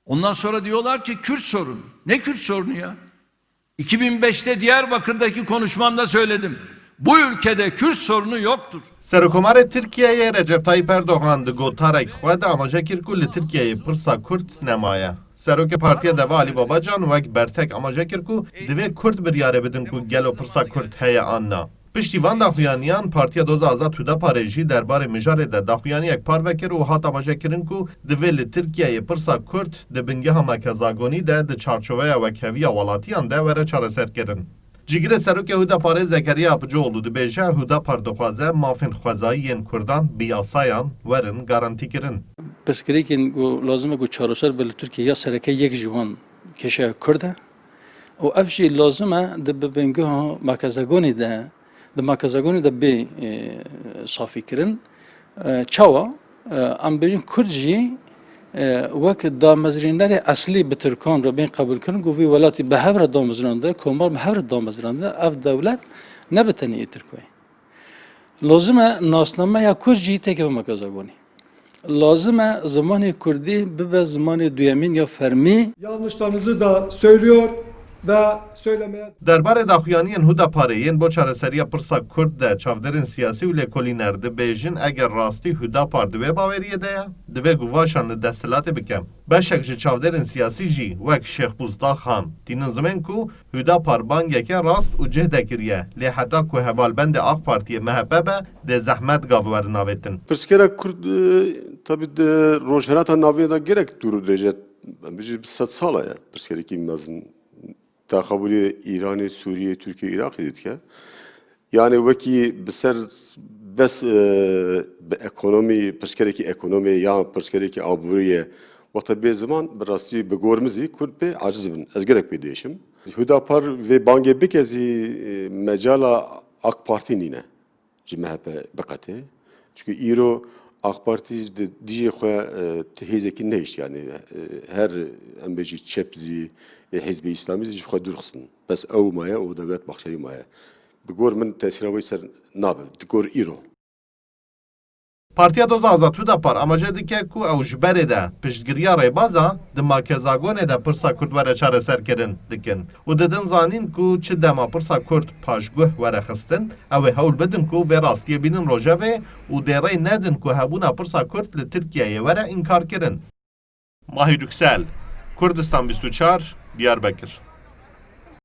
Ondan sonra diyorlar ki Kürt sorunu. Ne Kürt sorunu ya? 2005'te Diyarbakır'daki konuşmamda söyledim. Bu ülkede Kürt sorunu yoktur. Serokkomarê Tirkiyeyê Recep Tayyip Erdogan di gotarek xwe de amaje kir ku li Tirkiyeyê pirsa Kurd nemaye. Serokê Partiya Deva Alî Babacan wek bertek amaje kir ku divê Kurd biryarê bidin ku gelo pirsa Kurd heye an na. Piştî van daxuyaniyan Partiya Doza Azad Hudaparê jî derbarê mijarê de daxuyaniyek parve kir û hat amaje kirin ku divê li Tirkiyeyê pirsa Kurd di bingeha merkezagonî de di çarçoveya wekheviya welatiyan de were çareserkirin. Cigire Serokê Hudaparê Zekeriya Apıcıoğlu dibêje Hudapar dixwaze mafên xwezayiyên Kurdan bi yasayan werin garantîkirin. Pirsgirêkên ku lazim e ku çareser bi Tirkiye ya sereke yek ji wan keşa Kurd e û ev jî lazim e di bibingeha merkezagonî de di merkezagonî de bê safîkirin çawa em bêjin Kurd jî wek damezrînerê eslî bi Tirkan re bên qebûl kirin ku vî welatî bi hev re damezrande komar bi hev re damezrande ev dewlet ne bi tenî Tirkiye. Lazim e nasnameya Kurd jî teke merkezagonî. Lazım e zamanı Kurdî bibe zamanı duyemîn ya fermî. Yanlışlarınızı da söylüyor ve söylemeye... Derbarê daxuyaniyên Hudaparê yên bo çareseriya pirsa Kurd de çavderên siyasî û lêkolîner dibêjin eger rastî Hudapar di vê baweriyê de ye, divê guvaşan li desthilatê bike. Beşek ji çavderên siyasî jî wek Şêx Buzda Xan tînin zimên ku Hudapar bangeke rast û cih kiriye lê heta ku hevalbendê AK Partiyê MHP be dê zehmet gav werin avêtin. Pirsgera Kurd tabii de rojhelata navê da gerek dûr û dirêje bijî 100 sala ye pirsgerekî mezin تاخبوری ایران، سوریه، ترکیه، عراق دید که یعنی وکی بسر بس به اکونومی پرسکری کی اکونومی یا پرسکری کی آبوریه وقت به زمان براستی به گورمزی کرد به عجز بن از گرک بیدیشم هداپار و بانگی بکزی مجالا AK Parti nine جی MHP بقته çünkü ایرو AK Parti دیجی خو تهیزکی نیست yani her امبیجی چپزی حزب İslami جی خو درخسن بس او مایا او devlet bakşeri maya بگور من تأثیرهای سر نابه دکور ایرو Partiya Doza Azad Hudapar amaje dike ku ew ji berê de piştgiriya rêbaza di merkezagonê de pirsa Kurd were çareserkirin dikin û didin zanîn ku çi dema pirsa Kurd paşguh were xistin ew ê hewl bidin ku vê rastiyê bînin rojevê û dê rê nedin ku hebûna pirsa Kurd li Tirkiyeyê were înkar kirin. Mahî Yüksel, Kurdistan 24, Diyarbakır.